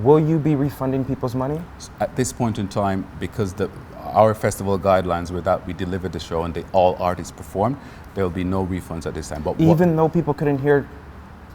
Will you be refunding people's money? At this point in time, because our festival guidelines were that we delivered the show and all artists performed, there will be no refunds at this time. But even though people couldn't hear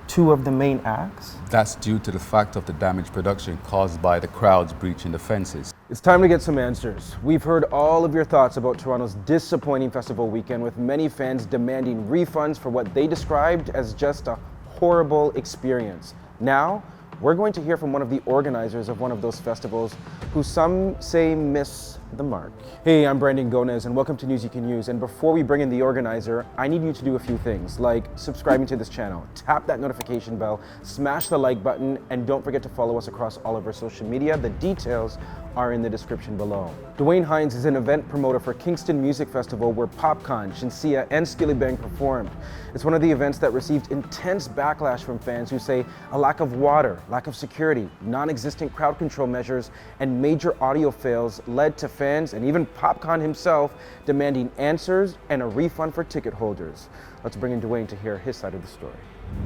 two of the main acts? That's due to the fact of the damaged production caused by the crowds breaching the fences. It's time to get some answers. We've heard all of your thoughts about Toronto's disappointing festival weekend, with many fans demanding refunds for what they described as just a horrible experience. Now, we're going to hear from one of the organizers of one of those festivals who some say miss the mark. Hey, I'm Brandon Gonez and welcome to News You Can Use. And before we bring in the organizer, I need you to do a few things, like subscribing to this channel, tap that notification bell, smash the like button, and don't forget to follow us across all of our social media. The details are in the description below. Dwayne Hines is an event promoter for Kingston Music Festival, where Popcaan, Shenseea, and Skillibeng performed. It's one of the events that received intense backlash from fans who say a lack of water, lack of security, non-existent crowd control measures, and major audio fails led to fans and even Popcaan himself demanding answers and a refund for ticket holders. Let's bring in Dwayne to hear his side of the story.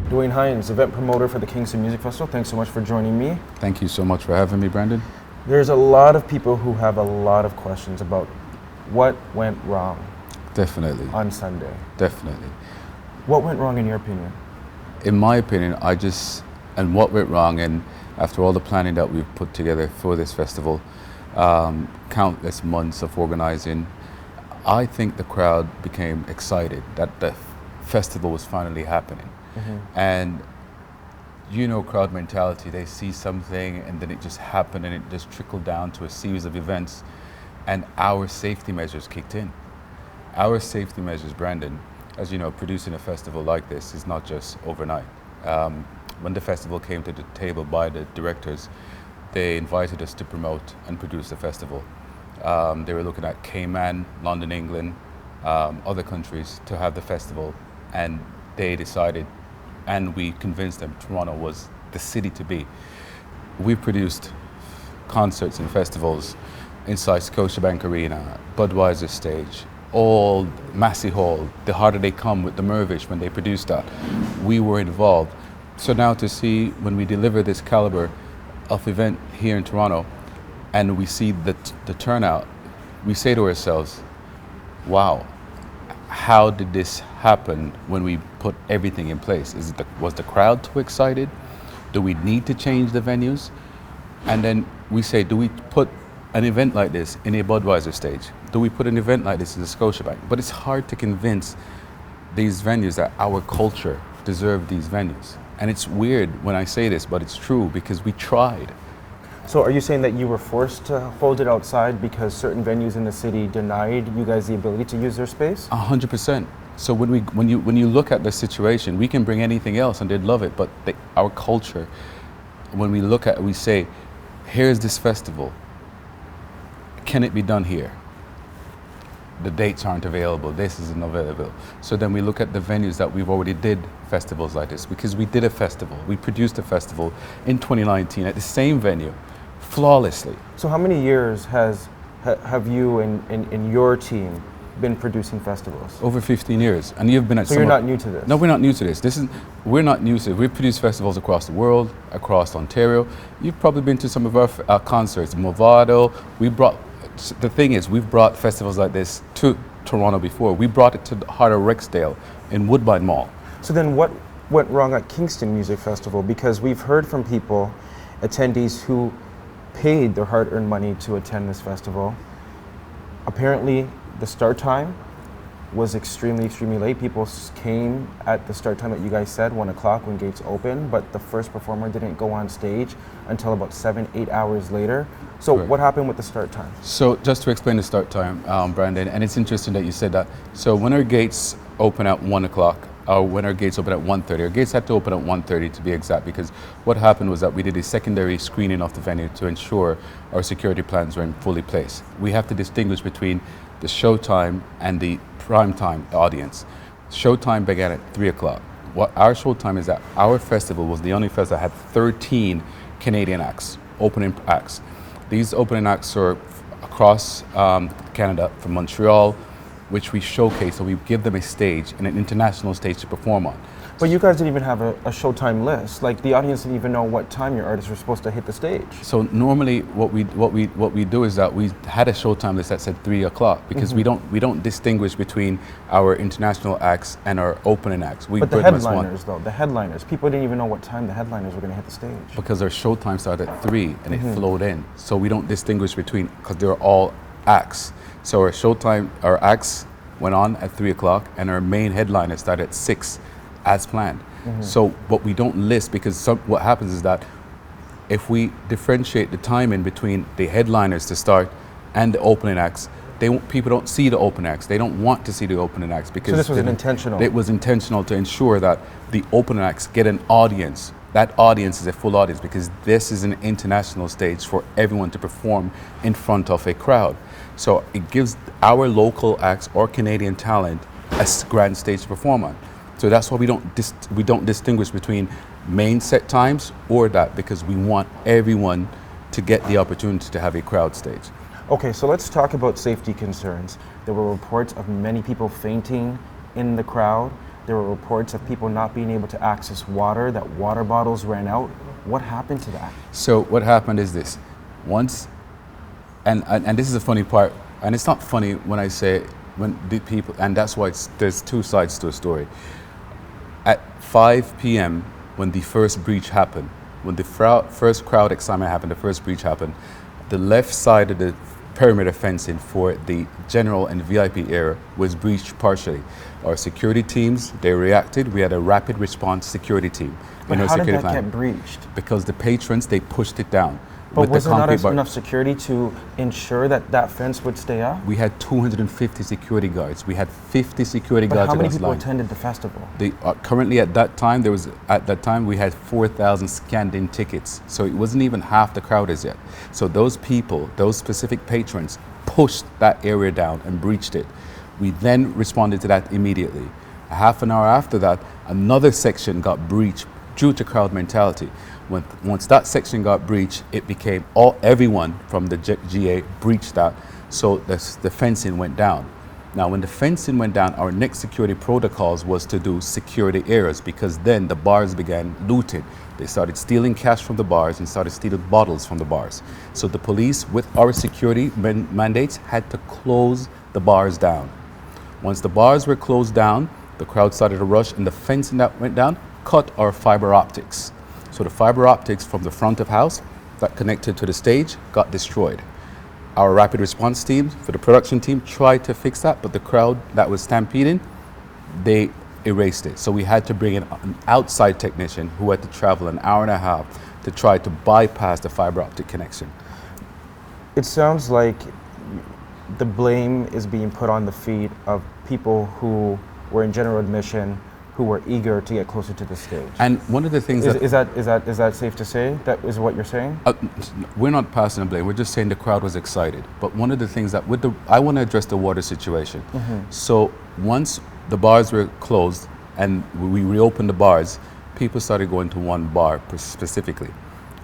Dwayne Hines, event promoter for the Kingston Music Festival. Thanks so much for joining me. Thank you so much for having me, Brandon. There's a lot of people who have a lot of questions about what went wrong. Definitely. On Sunday. Definitely. What went wrong in your opinion? In my opinion, and what went wrong, and after all the planning that we've put together for this festival, countless months of organizing, I think the crowd became excited that the festival was finally happening. Mm-hmm. And you know, crowd mentality, they see something and then it just happened and it just trickled down to a series of events, and our safety measures kicked in. Our safety measures, Brandon, as you know, producing a festival like this is not just overnight. When the festival came to the table by the directors, they invited us to promote and produce the festival. They were looking at Cayman, London, England, other countries to have the festival, and they decided, and we convinced them Toronto was the city to be. We produced concerts and festivals inside Scotiabank Arena, Budweiser Stage, all Massey Hall, the Harder They Come with the Mervish when they produced that. We were involved. So now to see when we deliver this caliber of event here in Toronto and we see the turnout, we say to ourselves, wow, how did this happen when we put everything in place? Was the crowd too excited? Do we need to change the venues? And then we say, do we put an event like this in a Budweiser Stage? Do we put an event like this in the Scotiabank? But it's hard to convince these venues that our culture deserve these venues. And it's weird when I say this, but it's true because we tried. So are you saying that you were forced to hold it outside because certain venues in the city denied you guys the ability to use their space? 100%. So when you look at the situation, we can bring anything else and they'd love it, but our culture, when we look at it, we say, here's this festival. Can it be done here? The dates aren't available, this isn't available. So then we look at the venues that we've already did festivals like this, because we did a festival, we produced a festival in 2019 at the same venue, flawlessly. So how many years have you and your team been producing festivals? Over 15 years, and you've been at So you're not new to this? No, we're not new to this. We're not new to it. We've produced festivals across the world, across Ontario. You've probably been to some of our concerts, Movado. The thing is, we've brought festivals like this to Toronto before. We brought it to the heart of Rexdale in Woodbine Mall. So then what went wrong at Kingston Music Festival? Because we've heard from people, attendees who paid their hard-earned money to attend this festival. Apparently, the start time was extremely late. People came at the start time that you guys said, 1 o'clock when gates opened, but the first performer didn't go on stage until about 7-8 hours later. So What happened with the start time? So just to explain the start time, Brandon, and it's interesting that you said that. So when our gates open at 1 o'clock, or when our gates open at 1:30, our gates had to open at 1:30 to be exact, because what happened was that we did a secondary screening of the venue to ensure our security plans were in fully place. We have to distinguish between the showtime and the prime time audience. Showtime began at 3 o'clock. What our showtime is that our festival was the only festival that had 13 Canadian acts, opening acts. These opening acts are across Canada, from Montreal, which we showcase, so we give them a stage and an international stage to perform on. But you guys didn't even have a showtime list. Like the audience didn't even know what time your artists were supposed to hit the stage. So normally, what we do is that we had a showtime list that said 3 o'clock because we don't distinguish between our international acts and our opening acts. But the headliners, though, the headliners, people didn't even know what time the headliners were going to hit the stage. Because our showtime started at 3 and it flowed in, so we don't distinguish between, because they're all acts. So our showtime, our acts went on at 3 o'clock, and our main headliner started at 6, as planned. So what we don't list, because what happens is that if we differentiate the timing between the headliners to start and the opening acts, people don't see the opening acts. They don't want to see the opening acts because so this was intentional. It was intentional to ensure that the opening acts get an audience. That audience is a full audience because this is an international stage for everyone to perform in front of a crowd. So it gives our local acts or Canadian talent a grand stage to perform on. So that's why we don't distinguish between main set times or that, because we want everyone to get the opportunity to have a crowd stage. Okay, so let's talk about safety concerns. There were reports of many people fainting in the crowd. There were reports of people not being able to access water, that water bottles ran out. What happened to that? So what happened is this. Once, and this is a funny part, and it's not funny when I say when the people, and that's why there's two sides to a story. At 5 p.m. when the first breach happened, when the first crowd excitement happened, the first breach happened, the left side of the perimeter fencing for the general and VIP area was breached partially. Our security teams, they reacted. We had a rapid response security team. But how did that get breached? Because the patrons, they pushed it down. But was there not enough security to ensure that that fence would stay up? We had 250 security guards. We had 50 security guards. But how many people attended the festival? Currently at that time, we had 4,000 scanned in tickets. So it wasn't even half the crowd as yet. So those people, those specific patrons, pushed that area down and breached it. We then responded to that immediately. A half an hour after that, another section got breached due to crowd mentality. Once that section got breached, it became everyone from the GA breached that, so the fencing went down. Now, when the fencing went down, our next security protocols was to do security areas, because then the bars began looting. They started stealing cash from the bars and started stealing bottles from the bars. So the police, with our security mandates, had to close the bars down. Once the bars were closed down, the crowd started to rush, and the fencing that went down cut our fiber optics. So the fiber optics from the front of house that connected to the stage got destroyed. Our rapid response team, for the production team, tried to fix that, but the crowd that was stampeding, they erased it. So we had to bring in an outside technician who had to travel an hour and a half to try to bypass the fiber optic connection. It sounds like the blame is being put on the feet of people who were in general admission, who were eager to get closer to the stage. And one of the things is that safe to say? That is what you're saying? We're not passing the blame. We're just saying the crowd was excited. But one of the things that I want to address the water situation. So once the bars were closed and we reopened the bars, people started going to one bar specifically.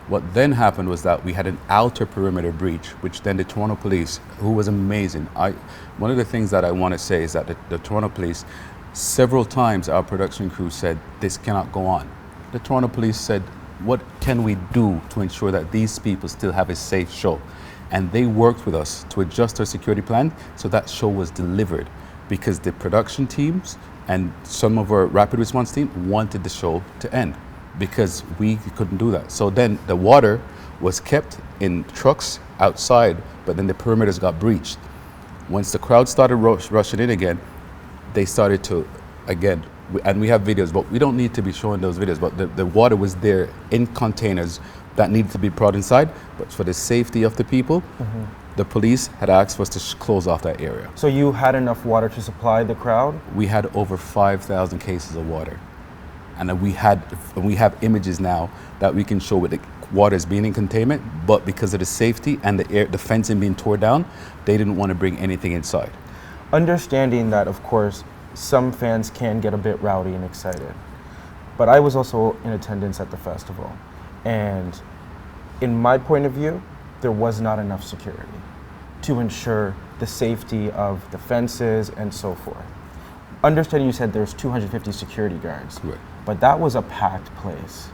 What then happened was that we had an outer perimeter breach, which then the Toronto police, who was amazing. One of the things that I want to say is that the Toronto police, several times our production crew said, this cannot go on. The Toronto police said, what can we do to ensure that these people still have a safe show? And they worked with us to adjust our security plan so that show was delivered, because the production teams and some of our rapid response team wanted the show to end because we couldn't do that. So then the water was kept in trucks outside, but then the perimeters got breached. Once the crowd started rushing in again, they started to, again, and we have videos, but we don't need to be showing those videos, but the water was there in containers that needed to be brought inside, but for the safety of the people, the police had asked for us to close off that area. So you had enough water to supply the crowd? We had over 5,000 cases of water. And we have images now that we can show with the waters being in containment, but because of the safety and the fencing being torn down, they didn't want to bring anything inside. Understanding that, of course, some fans can get a bit rowdy and excited, but I was also in attendance at the festival, and in my point of view, there was not enough security to ensure the safety of the fences and so forth. Understanding you said there's 250 security guards. Right. but that was a packed place.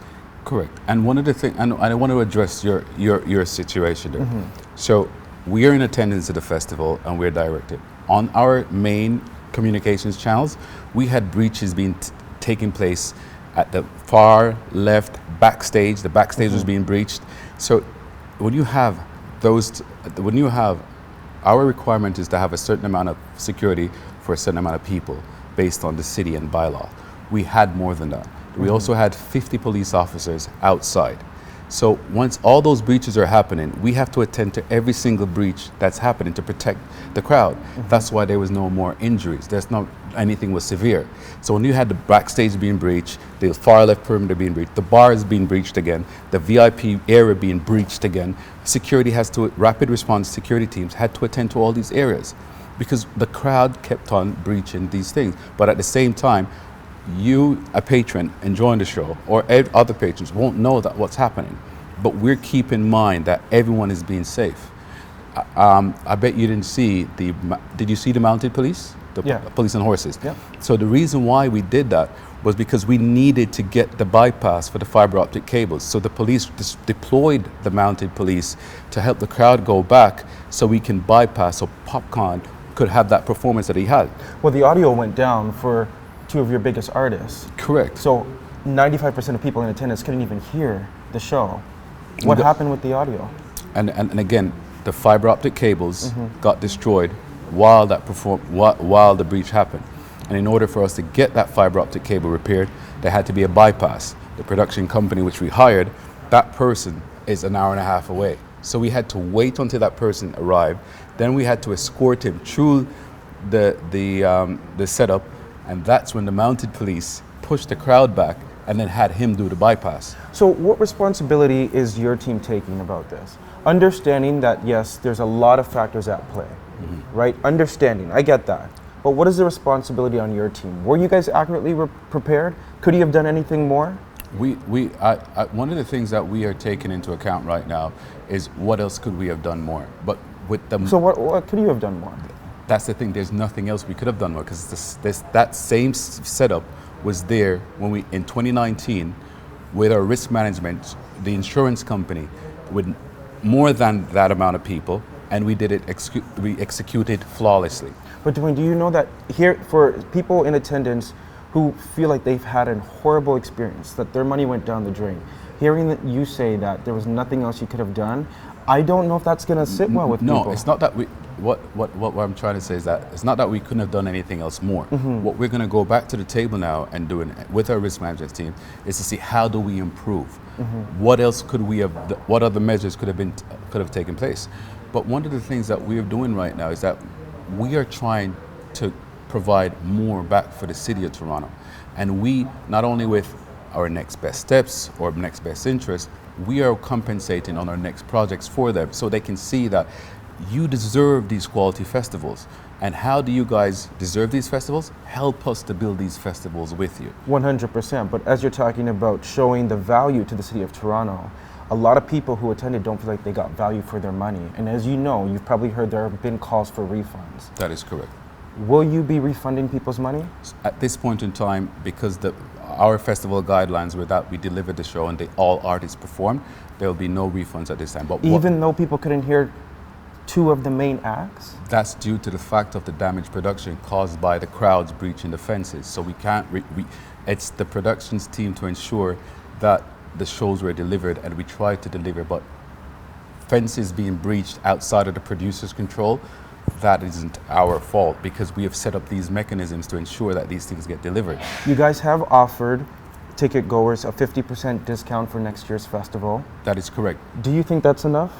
Correct. And one of the things, and I want to address your situation there. So we are in attendance at the festival and we're directed. On our main communications channels, we had breaches being taking place at the far left backstage. The backstage was being breached. So when you have our requirement is to have a certain amount of security for a certain amount of people based on the city and bylaw. We had more than that. We also had 50 police officers outside. So once all those breaches are happening, we have to attend to every single breach that's happening to protect the crowd. That's why there was no more injuries. There's no anything was severe. So when you had the backstage being breached, the far left perimeter being breached, the bars being breached again, the VIP area being breached again, rapid response security teams had to attend to all these areas because the crowd kept on breaching these things. But at the same time, you, a patron enjoying the show, or other patrons won't know that what's happening. But we're keeping in mind that everyone is being safe. I bet you didn't see did you see the mounted police? Police on horses. Yeah. So the reason why we did that was because we needed to get the bypass for the fiber optic cables. So the police deployed the mounted police to help the crowd go back so we can bypass, so Popcaan could have that performance that he had. Well, the audio went down for two of your biggest artists. Correct. So 95% of people in attendance couldn't even hear the show. What happened with the audio? And again, the fiber optic cables got destroyed while the breach happened. And in order for us to get that fiber optic cable repaired, there had to be a bypass. The production company which we hired, that person is an hour and a half away. So we had to wait until that person arrived. Then we had to escort him through the setup, and that's when the mounted police pushed the crowd back and then had him do the bypass. So what responsibility is your team taking about this? Understanding that, yes, there's a lot of factors at play, right? Understanding, I get that. But what is the responsibility on your team? Were you guys accurately prepared? Could you have done anything more? One of the things that we are taking into account right now is what else could we have done more? But with the So what could you have done more? That's the thing. There's nothing else we could have done more because that same setup was there when we in 2019 with our risk management, the insurance company, with more than that amount of people, and we did it. We executed flawlessly. But Dwayne, do you know that here for people in attendance who feel like they've had a horrible experience, that their money went down the drain, hearing that you say that there was nothing else you could have done, I don't know if that's going to sit well with people. No, it's not that we. What I'm trying to say is that it's not that we couldn't have done anything else more. What we're going to go back to the table now and doing with our risk management team is to see how do we improve. What else could we have? What other measures could have taken place? But one of the things that we are doing right now is that we are trying to provide more back for the city of Toronto, and we not only with our next best steps or next best interest, we are compensating on our next projects for them so they can see that you deserve these quality festivals. And how do you guys deserve these festivals? Help us to build these festivals with you. 100%. But as you're talking about showing the value to the city of Toronto, a lot of people who attended don't feel like they got value for their money. And as you know, you've probably heard there have been calls for refunds. That is correct. Will you be refunding people's money? At this point in time, because our festival guidelines were that we delivered the show and all artists performed, there will be no refunds at this time. But even though people couldn't hear two of the main acts? That's due to the fact of the damaged production caused by the crowds breaching the fences. So we can't, it's the productions team to ensure that the shows were delivered, and we tried to deliver, but fences being breached outside of the producer's control, that isn't our fault because we have set up these mechanisms to ensure that these things get delivered. You guys have offered ticket goers a 50% discount for next year's festival. That is correct. Do you think that's enough?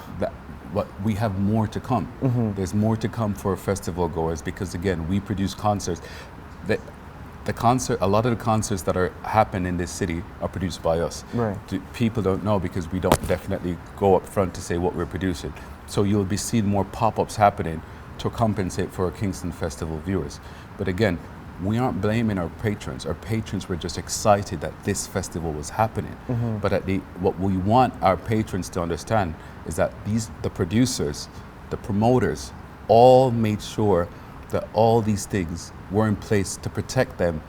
But we have more to come. There's more to come for festival goers because again, we produce concerts. A lot of the concerts that are happen in this city are produced by us. Right. People don't know because we don't definitely go up front to say what we're producing. So you'll be seeing more pop-ups happening to compensate for our Kingston Festival viewers. But again, we aren't blaming our patrons. Our patrons were just excited that this festival was happening. But what we want our patrons to understand is that the producers, the promoters, all made sure that all these things were in place to protect them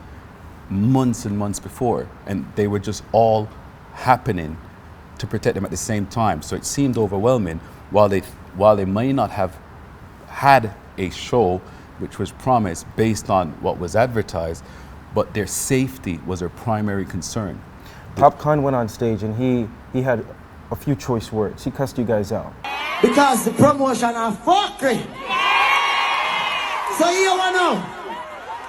months and months before, and they were just all happening to protect them at the same time. So it seemed overwhelming. While they may not have had a show which was promised based on what was advertised, but their safety was their primary concern. Popcaan went on stage and he had a few choice words. He cussed you guys out. Because the promotion are fuckery. So you wanna know?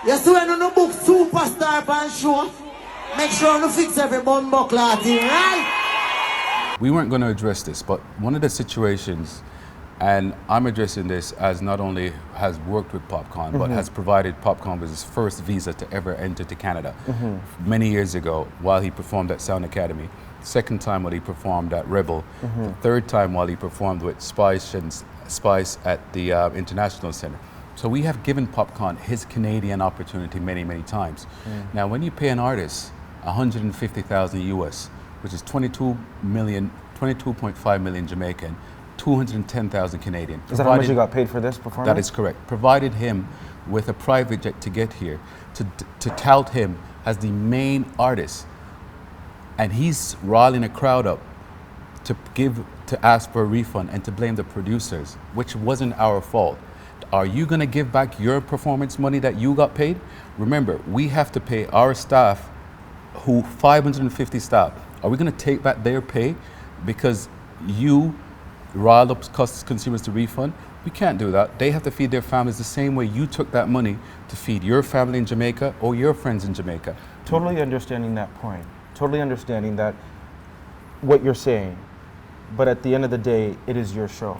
You see when you book superstar band show, make sure you fix every bum buckler thing, right? We weren't going to address this, but one of the situations, and I'm addressing this as not only has worked with Popcaan, but has provided Popcaan with his first visa to ever enter to Canada many years ago while he performed at Sound Academy. Second time while he performed at Rebel. The third time while he performed with Spice at the International Center. So we have given Popcaan his Canadian opportunity many, many times. Now, when you pay an artist 150,000 US, which is 22.5 million Jamaican, 210,000 Canadian. Is that how much you got paid for this performance? That is correct. Provided him with a private jet to get here, to tout him as the main artist, and he's riling a crowd up to ask for a refund and to blame the producers, which wasn't our fault. Are you going to give back your performance money that you got paid? Remember, we have to pay our staff, 550 staff. Are we going to take back their pay because you riled up consumers to refund? We can't do that. They have to feed their families the same way you took that money to feed your family in Jamaica or your friends in Jamaica. Totally understanding that point. Totally understanding that what you're saying. But at the end of the day, it is your show.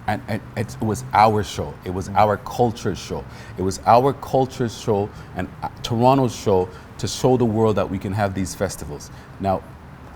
And it was our show. It was our culture show. It was our culture show and Toronto's show to show the world that we can have these festivals. Now,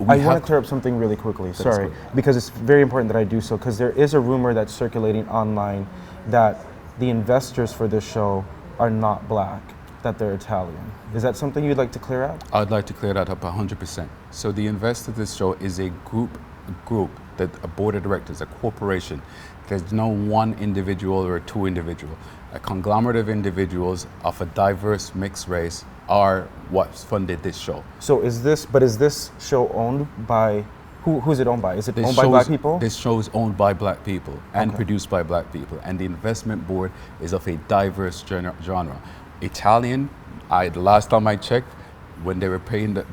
I want to clear up something really quickly, sorry, because it's very important that I do so, because there is a rumor that's circulating online that the investors for this show are not black, that they're Italian. Is that something you'd like to clear up? I'd like to clear that up 100%. So the investor of this show is a group, a board of directors, a corporation. There's no one individual or two individuals. A conglomerate of individuals of a diverse mixed race are what's funded this show. So is this show owned by, who's it owned by? Is it owned by black people? This show is owned by black people and produced by black people. And the investment board is of a diverse genre. Italian, the last time I checked, when they were paying the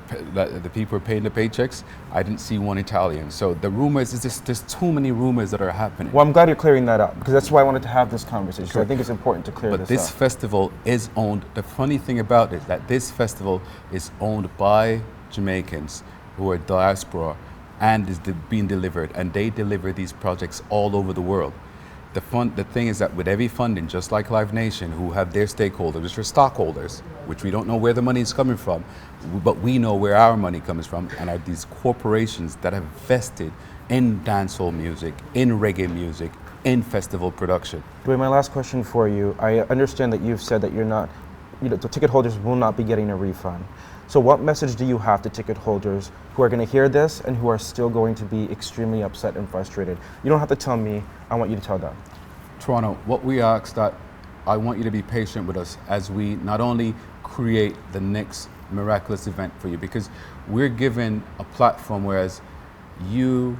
people were paying the paychecks, I didn't see one Italian. So the rumors, there's too many rumors that are happening. Well, I'm glad you're clearing that up, because that's why I wanted to have this conversation. Sure. I think it's important to clear this up. But this festival is owned, the funny thing about it, that this festival is owned by Jamaicans who are diaspora and is being delivered, and they deliver these projects all over the world. The thing is that with every funding, just like Live Nation, who have their stakeholders, which are stockholders, which we don't know where the money is coming from, but we know where our money comes from, and are these corporations that have vested in dancehall music, in reggae music, in festival production. Dwayne, my last question for you. I understand that you've said that the ticket holders will not be getting a refund. So what message do you have to ticket holders who are going to hear this and who are still going to be extremely upset and frustrated? You don't have to tell me, I want you to tell them. Toronto, what we ask that I want you to be patient with us as we not only create the next miraculous event for you, because we're given a platform whereas you,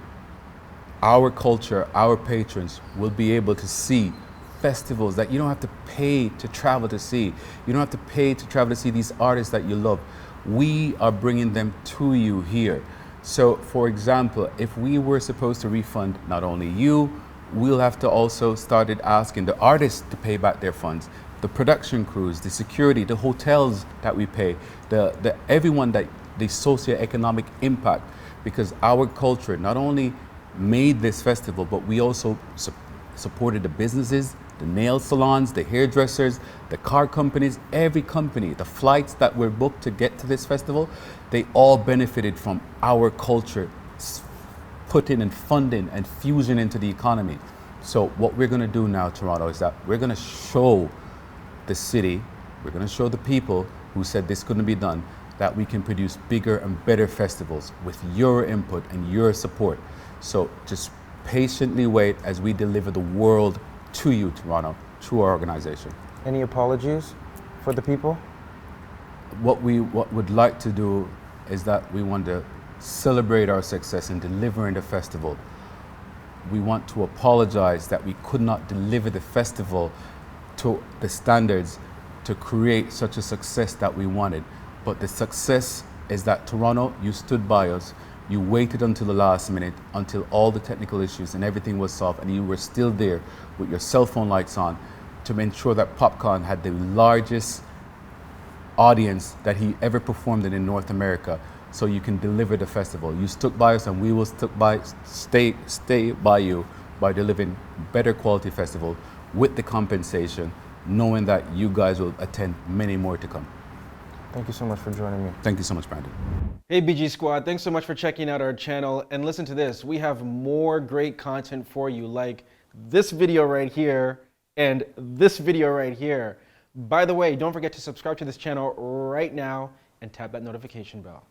our culture, our patrons will be able to see festivals that you don't have to pay to travel to see. You don't have to pay to travel to see these artists that you love. We are bringing them to you here. So, for example, if we were supposed to refund not only you, we'll have to also started asking the artists to pay back their funds, the production crews, the security, the hotels that we pay, everyone that the socioeconomic impact, because our culture not only made this festival, but we also supported the businesses, the nail salons, the hairdressers, the car companies, every company, the flights that were booked to get to this festival, they all benefited from our culture putting and funding and fusion into the economy. So what we're going to do now, Toronto, is that we're going to show the city, we're going to show the people who said this couldn't be done, that we can produce bigger and better festivals with your input and your support. So just patiently wait as we deliver the world to you, Toronto, through our organization. Any apologies for the people? what would like to do is that we want to celebrate our success in delivering the festival. We want to apologize that we could not deliver the festival to the standards to create such a success that we wanted. But the success is that Toronto, you stood by us. You waited until the last minute, until all the technical issues and everything was solved, and you were still there with your cell phone lights on to ensure that Popcaan had the largest audience that he ever performed in North America, so you can deliver the festival. You stuck by us, and we will stay by you by delivering better quality festival with the compensation, knowing that you guys will attend many more to come. Thank you so much for joining me. Thank you so much, Brandon. Hey BG Squad, thanks so much for checking out our channel. And listen to this, we have more great content for you, like this video right here and this video right here. By the way, don't forget to subscribe to this channel right now and tap that notification bell.